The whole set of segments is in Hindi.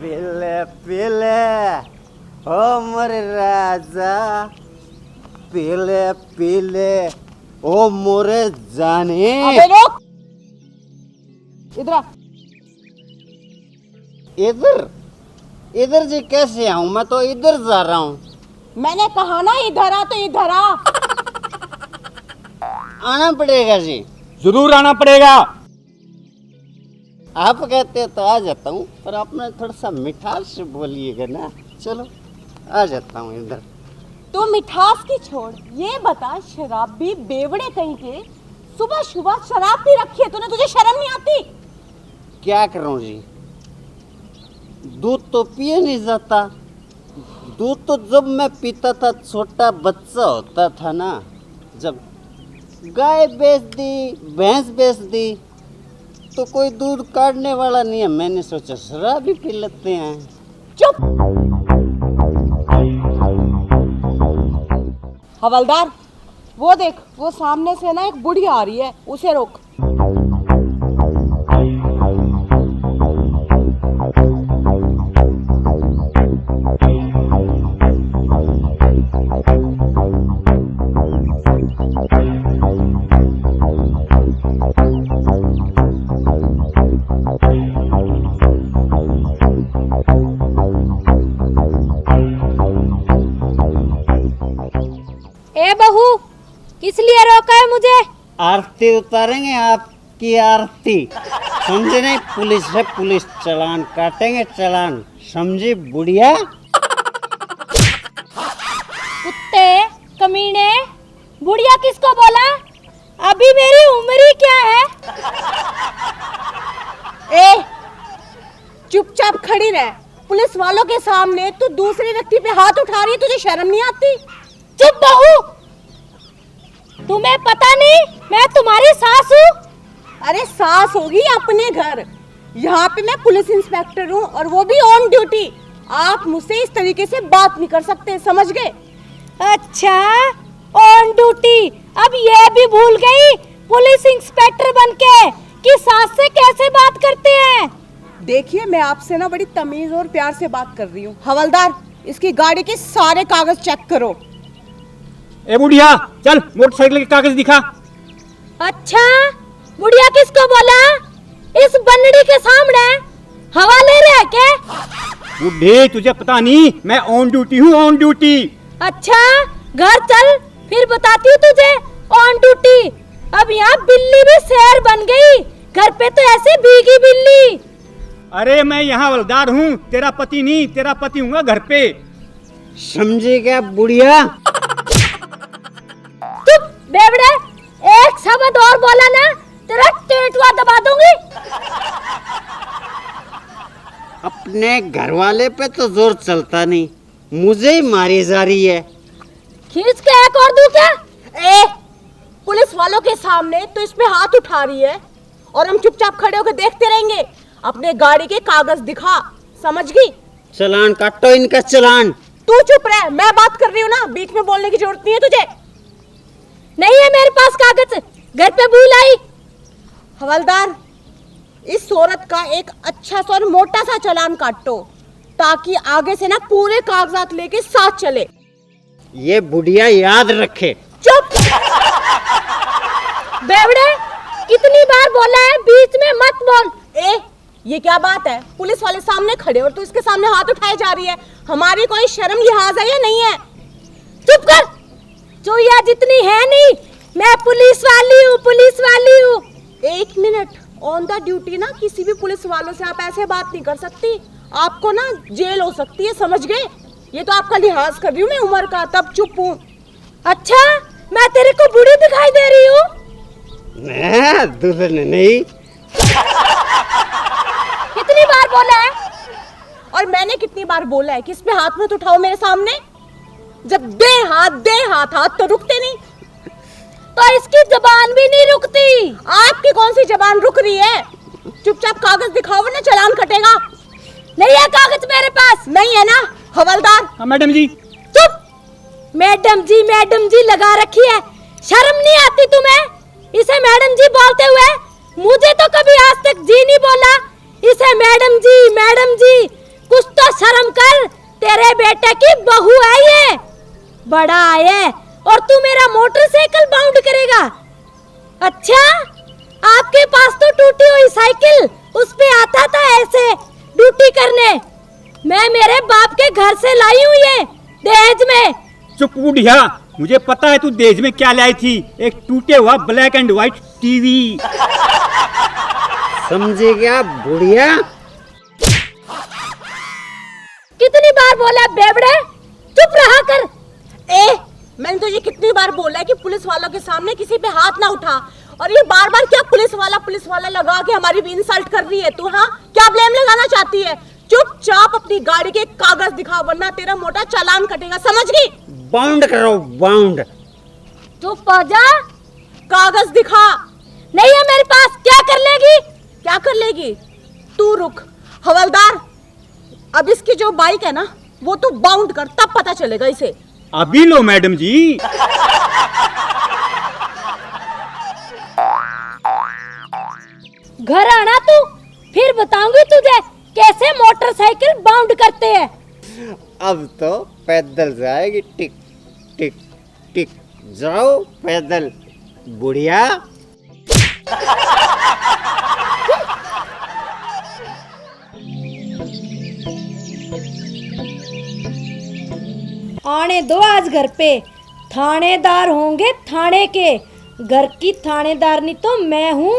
पीले पीले ओ मोरे राजा, पीले पीले ओ मोरे जाने। अबे रुक, इधर आ। इधर इधर जी कैसे आऊं? मैं तो इधर जा रहा हूँ। मैंने कहा ना इधर आ, तो इधर आ। आना पड़ेगा जी। जरूर आना पड़ेगा। आप कहते तो आ जाता हूँ, पर आपने थोड़ा सा मिठास से बोलिएगा ना। चलो आ जाता हूँ इधर। तू मिठास की छोड़, ये बता शराबी बेवड़े कहीं के, सुबह सुबह शराब पी रखी है तूने, तुझे शर्म नहीं आती? क्या करूँ जी, दूध तो पिए नहीं जाता। दूध तो जब मैं पीता था छोटा बच्चा होता था ना, जब गाय बेच दी, भैंस बेच दी, तो कोई दूध काटने वाला नहीं है। मैंने सोचा शराब भी पी लेते हैं। चुप। हवलदार, वो देख, वो सामने से ना एक बुढ़ी आ रही है, उसे रोक। ए बहू, किस लिए रोका है मुझे? आरती उतारेंगे आपकी आरती, समझे नहीं? पुलिस है पुलिस, चालान काटेंगे चालान, समझी बुढ़िया? कुत्ते, कमीने, बुढ़िया किसको बोला? अभी मेरी उम्र ही क्या है? ए, चुपचाप खड़ी रह। पुलिस वालों के सामने तू दूसरे व्यक्ति पे हाथ उठा रही है, तुझे शर्म नहीं आती? चुप बहू, तुम्हें पता नहीं मैं तुम्हारी सास हूँ? अरे सास होगी अपने घर, यहाँ पे मैं पुलिस इंस्पेक्टर हूँ, और वो भी ऑन ड्यूटी। आप मुझसे इस तरीके से बात नहीं कर सकते, समझ गए? अच्छा, ऑन ड्यूटी। अब ये भी भूल गई पुलिस इंस्पेक्टर बनके कि सास से कैसे बात करते हैं। देखिए, मैं आपसे ना बड़ी तमीज और प्यार से बात कर रही हूँ। हवलदार, इसकी गाड़ी के सारे कागज चेक करो। ए बुढ़िया, चल मोटरसाइकिल के कागज दिखा। अच्छा, बुढ़िया किसको बोला? इस बन्नड़ी के सामने हवा ले रहे क्या? बुढ़े, तुझे पता नहीं मैं ऑन ड्यूटी हूँ, ऑन ड्यूटी। अच्छा, घर चल, फिर बताती हूँ तुझे ऑन ड्यूटी। अब यहाँ बिल्ली भी शेर बन गई, घर पे तो ऐसे भीगी बिल्ली। अरे मैं यहाँ हवलदार हूँ, तेरा पति नहीं, तेरा पति हूँ घर पे। समझे क्या बुढ़िया? चुप बेवड़े, एक शब्द और बोला ना तेरा टेटुआ दबा दूंगी। अपने घर वाले पे तो जोर चलता नहीं, मुझे ही मारी जा रही है। खींच के एक और दूं क्या? ए, पुलिस वालों के सामने तो इस पे हाथ उठा रही है, और हम चुपचाप खड़े होकर देखते रहेंगे? अपने गाड़ी के कागज दिखा, समझ गई? चालान काटो इनका चालान। तू चुप रह, मैं बात कर रही हूँ ना, बीच में बोलने की जरूरत नहीं है तुझे। नहीं है मेरे पास कागज, घर पे भूल आई। हवलदार, इस औरत का एक अच्छा सा और मोटा सा चालान काटो, ताकि आगे से ना पूरे कागजात लेके साथ चले। ये बुढ़िया याद रखे। चुप। बेवड़े, कितनी बार बोला है बीच में मत बोल। ए, ये क्या बात है? पुलिस वाले सामने खड़े और तू इसके सामने हाथ उठाए जा रही है। हमारी कोई शर्म लिहाज है या नहीं है? चुप कर, चुईया जितनी है नहीं, मैं पुलिस वाली हूँ, पुलिस वाली हूँ। एक मिनट, ऑन द ड्यूटी ना किसी भी पुलिस वालों से आप ऐसे बात नहीं कर सकती, आपको ना जेल हो सकती है, समझ गए? ये तो आपका लिहाज कर रही हूँ मैं उम्र का, तब चुप हूँ। अच्छा, मैं तेरे को बूढ़ी दिखाई दे रही हूँ? दुल्हन नहीं। कितनी बार बोला है? और मैंने कितनी बार बोला है कि इस पे हाथ मत उठाओ मेरे सामने? जब दे हाथ हाथ तो रुकते नहीं। तो इसकी जबान भी नहीं रुकती। आपकी कौन सी जबान रुक रही है? चुपचाप कागज दिखाओ वरना चालान कटेगा। नहीं है कागज मेरे पास। नहीं है ना हवलदार? हाँ मैडम जी। चुप, मैडम जी लगा रखी है, शर्म नहीं आती तुम्हें? इसे मैडम जी बोलते हुए मुझे तो कभी आज तक जी नहीं बोला। इसे मैडम जी शर्म कर, तेरे बेटे की बहू है ये, बड़ा है और तू मेरा मोटरसाइकिल बाउंड करेगा। अच्छा, आपके पास तो टूटी हुई साइकिल, उस पे आता था ऐसे ड्यूटी करने। मैं मेरे बाप के घर से लाई हूँ ये दहेज में। चुप बुढ़िया, मुझे पता है तू दहेज में क्या लाई थी, एक टूटे हुआ ब्लैक एंड व्हाइट टीवी। समझे क्या बुढ़िया? कितनी बार बोला बेवड़े, चुप रहा कर। मैंने तुझे कितनी बार बोला है कि पुलिस वालों के सामने किसी पे हाथ ना उठा, और ये बार बार क्या पुलिस वाला लगा के हमारी भी इंसल्ट कर रही है तू? हाँ, क्या ब्लेम लगाना चाहती है? चुपचाप अपनी गाड़ी के कागज दिखा, वरना तेरा मोटा चालान कटेगा, समझ गई? बाउंड करो, बाउंड। चुप हो जा। कागज दिखा। नहीं है मेरे पास, क्या कर लेगी? क्या कर लेगी? तू रुक हवलदार, अब इसकी जो बाइक है ना वो तू बाउंड कर, तब पता चलेगा इसे। अभी लो मैडम जी। घर आना तू, फिर बताऊंगी तुझे कैसे मोटरसाइकिल बाउंड करते हैं। अब तो पैदल जाएगी, टिक टिक टिक। जाओ पैदल बुढ़िया। आने दो आज घर पे, थानेदार होंगे थाने के। घर की थानेदारनी तो मैं हूँ।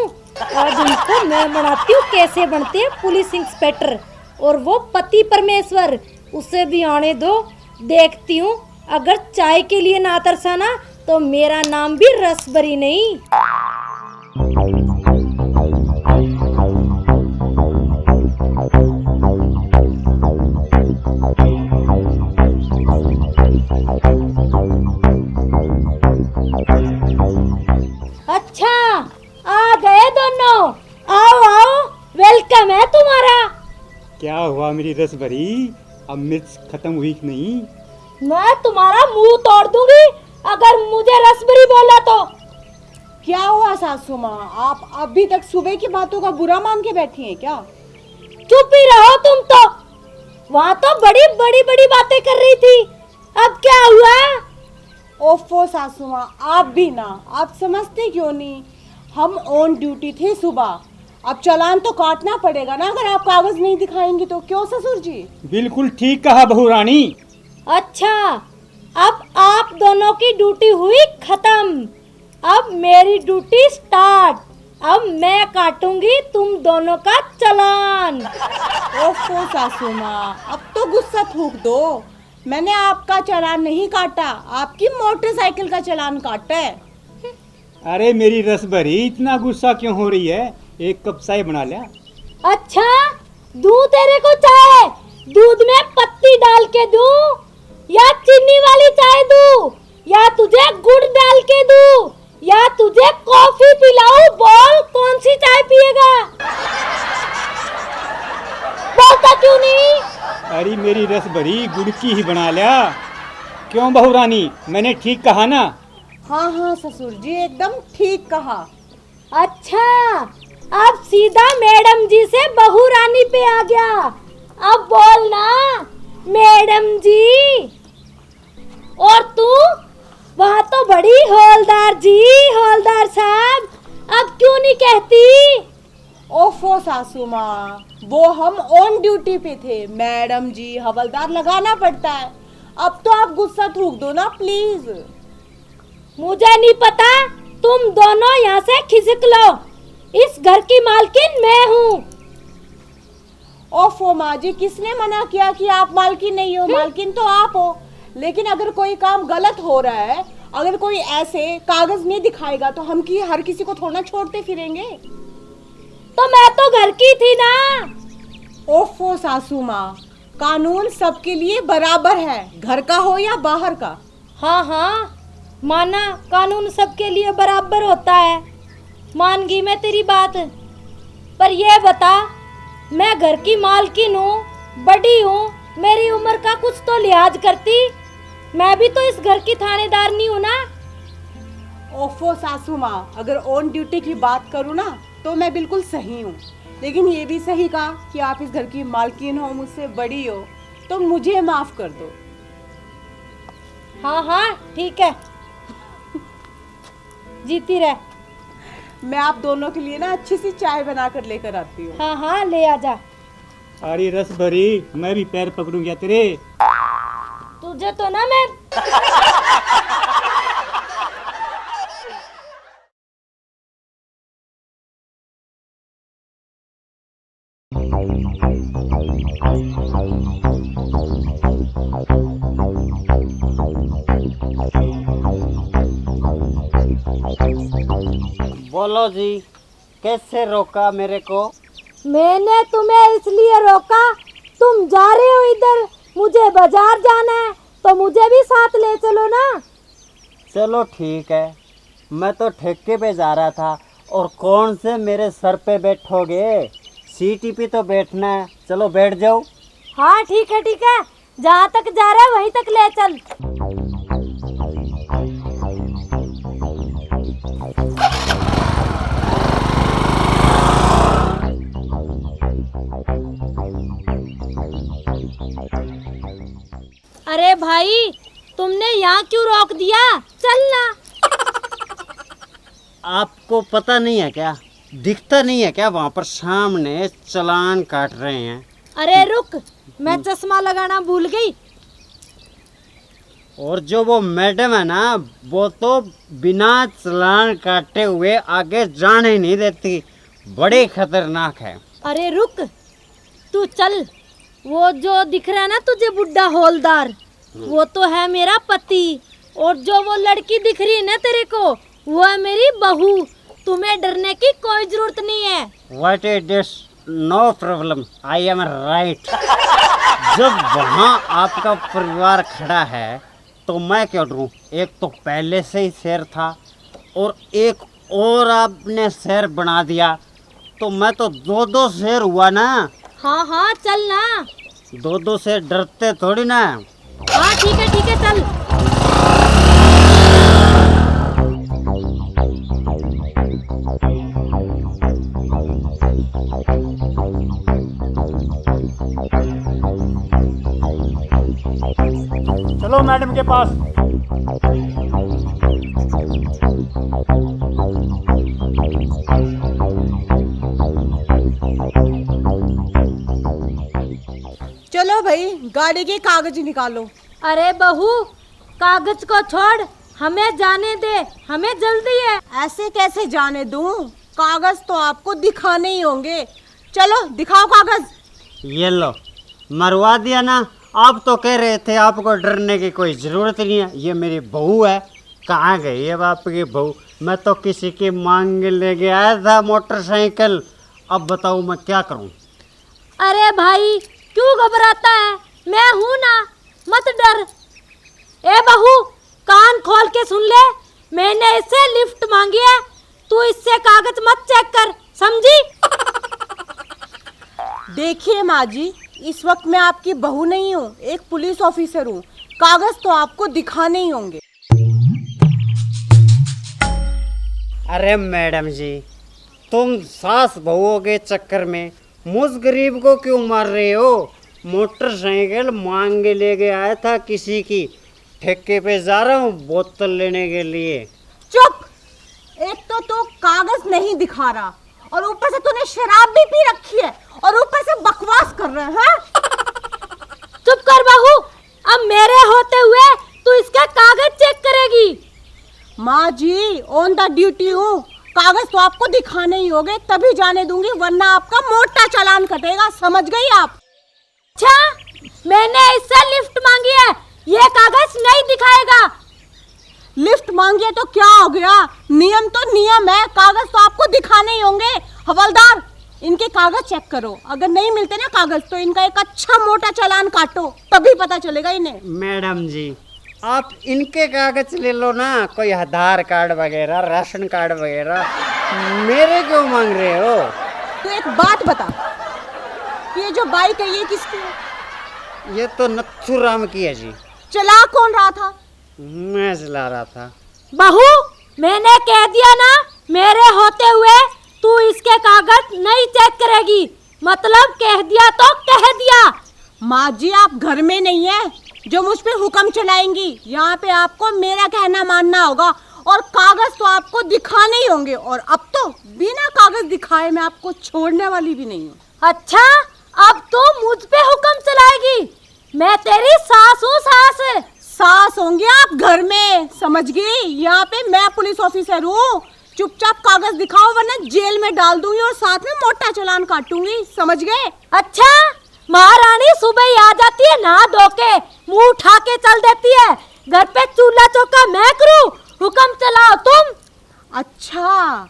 आज उनको मैं बनाती हूँ कैसे बनते हैं पुलिस इंस्पेक्टर, और वो पति परमेश्वर, उसे भी आने दो। देखती हूँ, अगर चाय के लिए ना तरसाना तो मेरा नाम भी रसभरी नहीं। अच्छा, आ गए दोनों। आओ आओ, वेलकम है तुम्हारा। क्या हुआ मेरी रस भरी, अब मिर्च खत्म हुई कि नहीं? मैं तुम्हारा मुंह तोड़ दूंगी अगर मुझे रसभरी बोला तो। क्या हुआ सासू माँ, आप अभी तक सुबह की बातों का बुरा मान के बैठी हैं क्या? चुप ही रहो तुम तो, वहाँ तो बड़ी बड़ी बड़ी बातें कर रही थी। अब क्या हुआ? ओफो सासू माँ, आप भी ना, आप समझते क्यों नहीं? हम ऑन ड्यूटी थे सुबह, अब चालान तो काटना पड़ेगा ना अगर आप कागज नहीं दिखाएंगे तो। क्यों ससुर जी? बिल्कुल ठीक कहा बहू रानी। अच्छा, अब आप दोनों की ड्यूटी हुई खत्म, अब मेरी ड्यूटी स्टार्ट। अब मैं काटूंगी तुम दोनों का चालान। ओफो सासू माँ, अब तो गुस्सा थूक दो। मैंने आपका चालान नहीं काटा, आपकी मोटरसाइकिल का चालान काटा है। अरे मेरी रस भरी, इतना गुस्सा क्यों हो रही है? एक कप चाय बना लिया। अच्छा, दूं तेरे को चाय? दूध में पत्ती डाल के दूं या चीनी वाली चाय दूं, या तुझे गुड़ डाल के दूं, या तुझे कॉफी पिलाऊं? बोल, कौन सी चाय पिएगा? बोलता क्यों नहीं? अरे मेरी रस भरी, गुड़ की ही बना लिया। क्यों बहू रानी, मैंने ठीक कहा ना? हाँ हाँ ससुर जी, एकदम ठीक कहा। अच्छा, अब सीधा मैडम जी से बहू रानी पे आ गया। अब बोल ना मैडम जी। और तू वहाँ तो बड़ी हौलदार जी, हौलदार साहब, अब क्यों नहीं कहती? ओफो सासू माँ, वो हम ऑन ड्यूटी पे थे, मैडम जी हवलदार लगाना पड़ता है। अब तो आप गुस्सा थूक दो ना प्लीज। मुझे नहीं पता, तुम दोनों यहाँ से खिसक लो। इस घर की मालकिन मैं हूँ। ओफो माँ जी, किसने मना किया कि आप मालकिन नहीं हो? मालकिन तो आप हो। लेकिन अगर कोई काम गलत हो रहा है, अगर कोई ऐसे कागज नहीं दिखाएगा तो हम हर किसी को थोड़ा छोड़ते फिरेंगे। तो मैं तो घर की थी ना। ओफो सासू माँ, कानून सबके लिए बराबर है, घर का हो या बाहर का। हाँ हाँ, माना कानून सबके लिए बराबर होता है, मान गई मैं तेरी बात। पर ये बता, मैं घर की मालकिन हूँ, बड़ी हूँ, मेरी उम्र का कुछ तो लिहाज करती। मैं भी तो इस घर की थानेदारनी हूँ ना। ओफो सासू माँ, अगर ऑन ड्यूटी की बात करूँ ना तो मैं बिल्कुल सही हूँ, लेकिन ये भी सही कहा कि आप इस घर की मालकिन हो, मुझसे बड़ी हो, तो मुझे माफ कर दो। हाँ हाँ ठीक है, जीती रह। मैं आप दोनों के लिए ना अच्छी सी चाय बना कर लेकर आती हूँ। हाँ हाँ ले आजा। अरे रस भरी, मैं भी पैर पकड़ूंगा तेरे। तुझे तो ना मैं बोलो जी, कैसे रोका मेरे को? मैंने तुम्हें इसलिए रोका, तुम जा रहे हो इधर, मुझे बाजार जाना है तो मुझे भी साथ ले चलो ना। चलो ठीक है, मैं तो ठेके पे जा रहा था। और कौन से मेरे सर पे बैठोगे? सीटी पे तो बैठना है। चलो बैठ जाओ। हाँ ठीक है, जहाँ तक जा रहा है वहीं तक ले चल। अरे भाई, तुमने यहाँ क्यों रोक दिया? चलना। आपको पता नहीं है क्या? दिखता नहीं है क्या? वहाँ पर सामने चालान काट रहे हैं। अरे रुक, मैं चश्मा लगाना भूल गई। और जो वो मैडम है ना, वो तो बिना चालान काटे हुए आगे जाने नहीं देती। बड़ी खतरनाक है। अरे रुक, तू चल। वो जो दिख रहा है ना तुझे बुड्ढा हौलदार, वो तो है मेरा पति। और जो वो लड़की दिख रही है ना तेरे को, वो है मेरी बहू। तुम्हें डरने की कोई जरूरत नहीं है। What is this? No problem. I am right. जब वहाँ आपका परिवार खड़ा है तो मैं क्यों डरूं? एक तो पहले से ही शेर था और एक और आपने शेर बना दिया, तो मैं तो दो शेर हुआ ना। हाँ हाँ चल ना। दो से डरते थोड़ी ना। हाँ ठीक है चल। चलो मैडम के पास। चलो भाई, गाड़ी के कागज निकालो। अरे बहू, कागज को छोड़, हमें जाने दे, हमें जल्दी है। ऐसे कैसे जाने दूं? कागज तो आपको दिखाने ही होंगे। चलो दिखाओ कागज। ये लो, मरवा दिया ना। आप तो कह रहे थे आपको डरने की कोई ज़रूरत नहीं है। ये मेरी बहू है। कहाँ गई है आपकी बहू? मैं तो किसी की मांग लेके आया था मोटरसाइकिल। अब बताओ मैं क्या करूं? अरे भाई, क्यों घबराता है? मैं हूं ना, मत डर। ए बहू, कान खोल के सुन ले, मैंने इससे लिफ्ट मांगी है। तू इससे कागज मत चेक कर, समझी? देखिए माँ जी, इस वक्त मैं आपकी बहू नहीं हूँ, एक पुलिस ऑफिसर हूँ। कागज तो आपको दिखाने ही होंगे। अरे मैडम जी, तुम सास बहुओं के चक्कर में मुझ गरीब को क्यों मार रहे हो? मोटरसाइकिल मांग के लेके आया था किसी की, ठेके पे जा रहा हूँ बोतल लेने के लिए। चुप! एक तो तू कागज नहीं दिखा रहा और ऊपर से तूने शराब भी पी रखी है और ऊपर से बकवास कर रहे हैं। चुप कर बहू, अब मेरे होते हुए तू इसका कागज चेक करेगी। माँ जी, ऑन द ड्यूटी हूँ। कागज तो आपको दिखाने ही होंगे, तभी जाने दूंगी, वरना आपका मोटा चालान कटेगा। समझ गई आप? अच्छा, मैंने इससे लिफ्ट मांगी है, ये कागज नहीं दिखाएगा। लिफ्ट मांगिए तो क्या हो गया? नियम तो नियम है, कागज तो आपको दिखाने ही होंगे। हवलदार, इनके कागज चेक करो। अगर नहीं मिलते ना कागज तो इनका एक अच्छा मोटा चालान काटो, तभी पता चलेगा इन्हें। मैडम जी, आप इनके कागज ले लो ना, कोई आधार कार्ड वगैरह, राशन कार्ड वगैरह। मेरे क्यों मांग रहे हो? तो एक बात बता, ये जो बाइक है ये किसकी है? ये तो नथुराम की है जी। चला कौन रहा था? मैं चला रहा था। बहू, मैंने कह दिया ना, मेरे होते हुए तू इसके कागज नहीं चेक करेगी। मतलब कह दिया तो कह दिया। माँ जी आप घर में नहीं है जो मुझ पे हुक्म चलाएंगी। यहाँ पे आपको मेरा कहना मानना होगा और कागज तो आपको दिखाने ही होंगे। और अब तो बिना कागज दिखाए मैं आपको छोड़ने वाली भी नहीं हूँ। अच्छा, अब तो मुझ पे हुक्म चलाएगी? मैं तेरी सास हूँ, सास। सास होंगे आप घर में, समझ गई? यहाँ पे मैं पुलिस ऑफिसर हूँ। चुपचाप कागज दिखाओ वरना जेल में डाल दूंगी और साथ में मोटा चालान काटूंगी, समझ गए? अच्छा, महारानी सुबह ही आ जाती है, नहा धो के मुंह उठा के चल देती है। घर पे चूल्हा चौका मैं करूँ, हुक्म चलाओ तुम। अच्छा,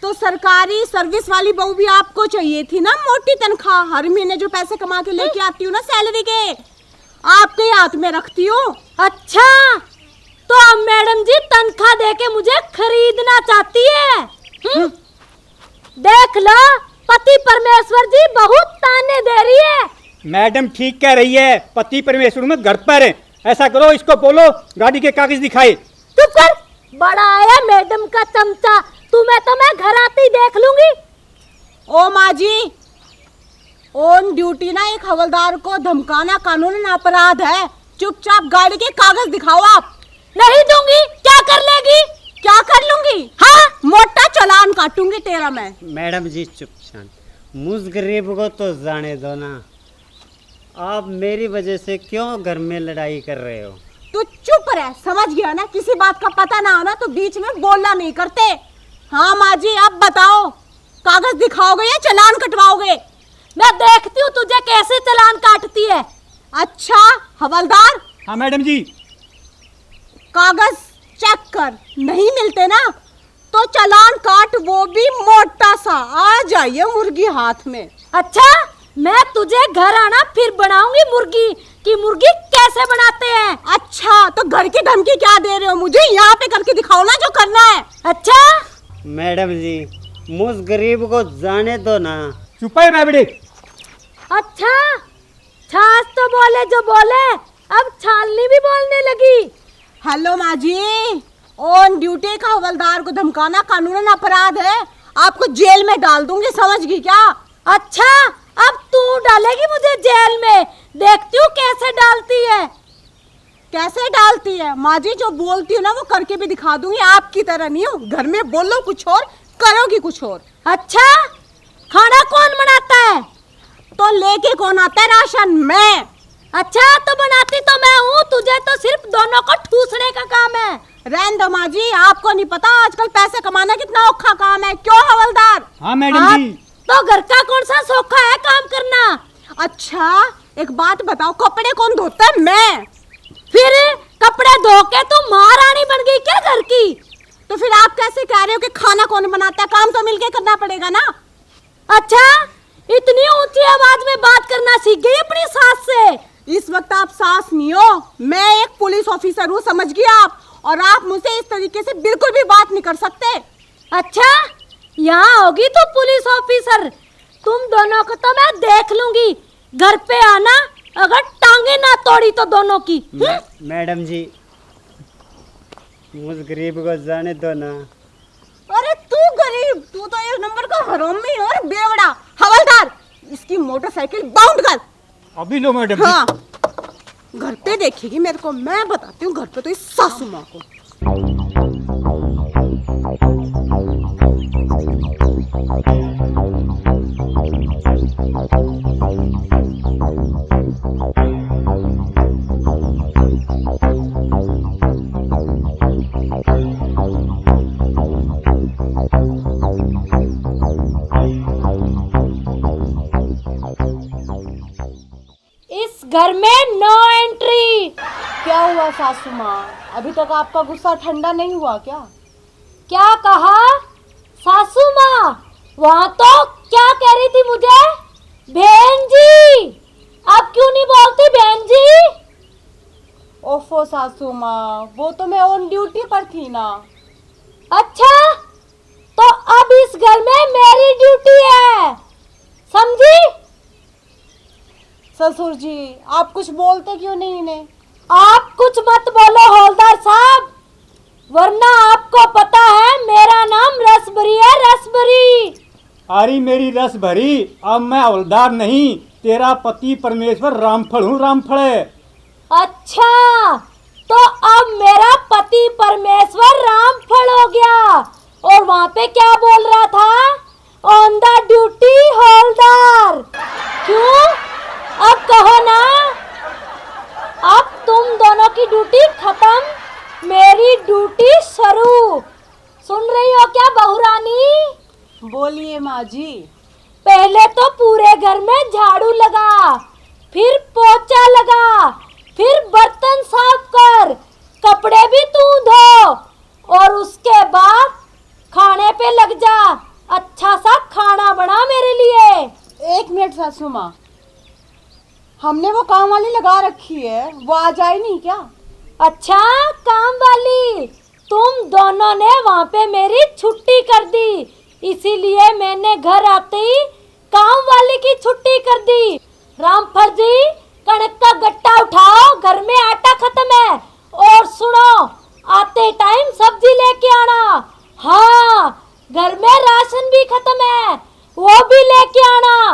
तो सरकारी सर्विस वाली बहू भी आपको चाहिए थी ना? मोटी तनख्वाह, हर महीने जो पैसे कमा के लेके आती हूँ ना सैलरी के, आपके हाथ में रखती हूँ। अच्छा, तो अब मैडम जी तनख्वाह देके मुझे खरीदना चाहती है? देख लो, पति परमेश्वर जी बहुत ताने दे रही है। मैडम ठीक कह रही है, पति परमेश्वर में घर पर है। ऐसा करो, इसको बोलो गाड़ी के कागज दिखाए। चुप कर, बड़ा आया मैडम का चमचा। तुम्हें तो मैं घर आते ही देख लूंगी। ओ माँ जी, ऑन ड्यूटी ना एक हवलदार को धमकाना कानूनन अपराध है। चुपचाप गाड़ी के कागज दिखाओ। आप नहीं दूंगी। क्या कर लेगी? क्या कर लूंगी? हाँ, मोटा चालान काटूंगी तेरा मैं। मैडम जी चुप शांत, मुझ गरीब को तो जाने दो ना। आप मेरी वजह से क्यों घर में लड़ाई कर रहे हो? तू चुप रह, समझ गया ना? किसी बात का पता ना हो ना तो बीच में बोलना नहीं करते। हाँ माँ जी, अब बताओ, कागज दिखाओगे या चालान कटवाओगे? मैं देखती हूँ तुझे कैसे चालान काटती है। अच्छा हवलदार, हाँ मैडम जी। कागज चेक कर, नहीं मिलते ना तो चालान काट, वो भी मोटा सा। आ जाइए मुर्गी हाथ में। अच्छा, मैं तुझे घर आना फिर बनाऊंगी मुर्गी कि मुर्गी कैसे बनाते हैं। अच्छा, तो घर की धमकी क्या दे रहे हो मुझे? यहाँ पे करके दिखाओ ना जो करना है। अच्छा मैडम जी, मुझ गरीब को जाने दो ना। चुप है राबड़ी। अच्छा, छाछ तो बोले जो बोले, अब छालनी भी बोलने लगी। हेलो माँ जी, ऑन ड्यूटी का हवलदार को धमकाना कानूनन अपराध है। आपको जेल में डाल दूंगी, समझ गई क्या? अच्छा, अब तू डालेगी मुझे जेल में? देखती हूँ कैसे डालती है। कैसे डालती है? माँ जी जो बोलती हूँ ना वो करके भी दिखा दूंगी। आपकी तरह नहीं हूँ, घर में बोलो कुछ और करोगी कुछ और। अच्छा, खाना कौन बनाता है? तो लेके कौन आता है राशन? मैं। अच्छा, तो बनाती तो मैं हूँ, तुझे तो सिर्फ दोनों को ठूसने का काम है। रहने दो माँ जी, आपको नहीं पता आजकल पैसे कमाना कितना औखा काम है। क्यों हवलदार? हाँ मैडम हाँ, जी। तो घर का कौन सा सौखा है काम करना? अच्छा एक बात बताओ, कपड़े कौन धोता है? मैं। फिर कपड़े धो के तू महारानी बन गई क्या घर की? तो फिर आप कैसे कह रहे हो कि खाना कौन बनाता है? काम तो मिलके करना पड़ेगा ना। अच्छा, इतनी ऊंची आवाज में बात करना सीख गई अपनी सास से? इस वक्त आप सास नहीं हो, मैं एक पुलिस ऑफिसर हूँ, समझ गए आप? और आप मुझसे इस तरीके से बिल्कुल भी बात नहीं कर सकते। अच्छा, यहाँ होगी तो पुलिस ऑफिसर, तुम दोनों को तो मैं देख लूंगी। घर पे आना, अगर टांगे ना तोड़ी तो दोनों की। मैडम जी, मुझ गरीब को जाने दो ना। अरे तू गरीब, तू तो एक नंबर का हरामी और बेवड़ा। हवलदार, इसकी मोटरसाइकिल बाउंड कर। अभी लो मैडम जी। हाँ, घर पे देखेगी मेरे को, मैं बताती हूँ घर पे तो इस सासू माँ को। इस घर में नो एंट्री। क्या हुआ सासू माँ, अभी तक आपका गुस्सा ठंडा नहीं हुआ क्या? क्या कहा सासू माँ? वहाँ तो क्या कह रही थी मुझे? बहन जी, अब क्यों नहीं बोलती बहन जी? ओफो सासू माँ, वो तो मैं ऑन ड्यूटी पर थी ना। अच्छा, तो अब इस घर में मेरी ड्यूटी है, समझी? ससुर जी आप कुछ बोलते क्यों नहीं इन्हें? आप कुछ मत बोलो हौलदार साहब, वरना आपको पता है मेरा नाम रसभरी है, रसभरी। अरे मेरी रस भरी, अब मैं हवलदार नहीं, तेरा पति परमेश्वर रामफल हूँ, रामफल। अच्छा, तो अब मेरा पति परमेश्वर रामफल हो गया। और वहाँ पे क्या बोल रहा था? ऑन द ड्यूटी हवलदार। क्यों? अब कहो ना। अब तुम दोनों की ड्यूटी खत्म, मेरी ड्यूटी शुरू। सुन रही हो क्या बहू रानी? बोलिए माँ जी। पहले तो पूरे घर में झाड़ू लगा, फिर पोछा लगा, फिर बर्तन साफ कर, कपड़े भी तू धो, और उसके बाद खाने पे लग जा। अच्छा सा खाना बना मेरे लिए। 1 मिनट सासू माँ, हमने वो काम वाली लगा रखी है, वो आ जाए नहीं क्या? अच्छा, काम वाली? तुम दोनों ने वहाँ पे मेरी छुट्टी कर दी, इसीलिए मैंने घर आते ही काम वाली की छुट्टी कर दी। रामफल जी, कणक का गट्टा उठाओ, घर में आटा खत्म है। और सुनो, आते टाइम सब्जी लेके आना। हाँ, घर में राशन भी खत्म है, वो भी लेके आना।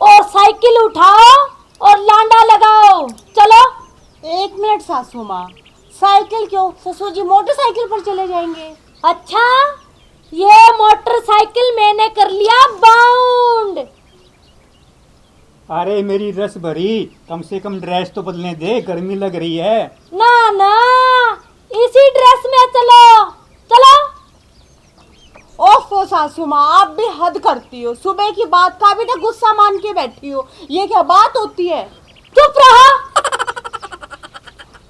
और साइकिल उठाओ और लांडा लगाओ। चलो। 1 मिनट सासू माँ, साइकिल क्यों? ससुर जी मोटरसाइकिल पर चले जाएंगे। अच्छा, ये मोटरसाइकिल मैंने कर लिया बाउंड। अरे मेरी रस भरी, कम से कम ड्रेस तो बदलने दे, गर्मी लग रही है। ना ना, इसी ड्रेस में चलो। चलो। ओफो सासू माँ, आप भी हद करती हो। सुबह की बात का भी तो गुस्सा मान के बैठी हो, ये क्या बात होती है? चुप रहा।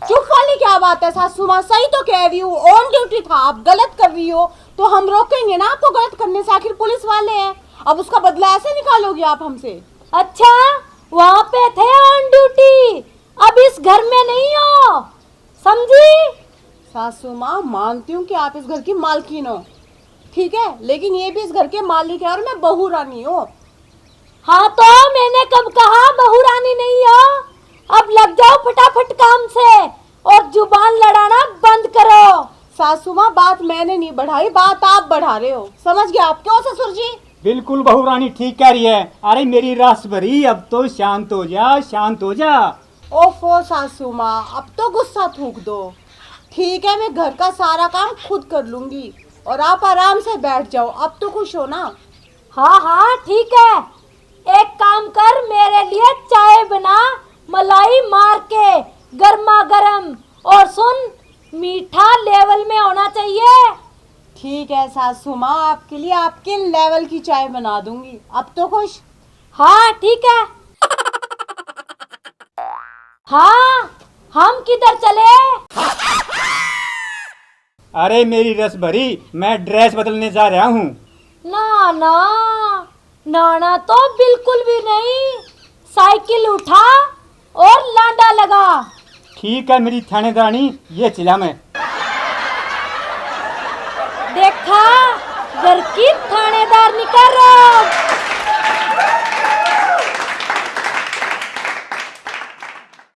चुप वाली क्या बात है सासू माँ? सही तो कह रही हूँ, ऑन ड्यूटी था, आप गलत कर रही हो तो हम रोकेंगे ना आपको गलत करने से, आखिर पुलिस वाले हैं। अब उसका बदला ऐसे निकालोगे आप हमसे? अच्छा, वहाँ पे थे ऑन ड्यूटी, अब इस घर में नहीं हो, समझी? सासू माँ, मानती हूँ कि आप इस घर की मालकिन हो, ठीक है, लेकिन ये भी इस घर के मालिक है और मैं बहू रानी हूँ। हाँ, तो मैंने कब कहा बहू रानी नहीं हो? अब लग जाओ फटाफट काम से और जुबान लड़ाना बंद करो। सासू माँ, बात मैंने नहीं बढ़ाई, बात आप बढ़ा रहे हो, समझ गए आप? क्यों ससुर जी? बिल्कुल बहू रानी ठीक कह रही है। अरे मेरी रस भरी, अब तो शांत हो जा, शांत हो जा। ओफो सासू माँ, अब तो गुस्सा थूक दो। ठीक है, मैं घर का सारा काम खुद कर लूंगी और आप आराम से बैठ जाओ। अब तो खुश हो ना? हाँ हाँ ठीक है, एक काम कर, मेरे लिए चाय बना, मलाई मार के गर्मा गर्म। और सुन, मीठा लेवल में होना चाहिए। ठीक है सासू माँ, आपके लिए आपके लेवल की चाय बना दूंगी। अब तो खुश? हाँ ठीक है। हाँ, हम किधर चले? अरे मेरी रस भरी, मैं ड्रेस बदलने जा रहा हूँ। ना ना, नाना तो बिल्कुल भी नहीं। साइकिल उठा और लांडा लगा। ठीक है मेरी थानेदारनी, ये चला मैं।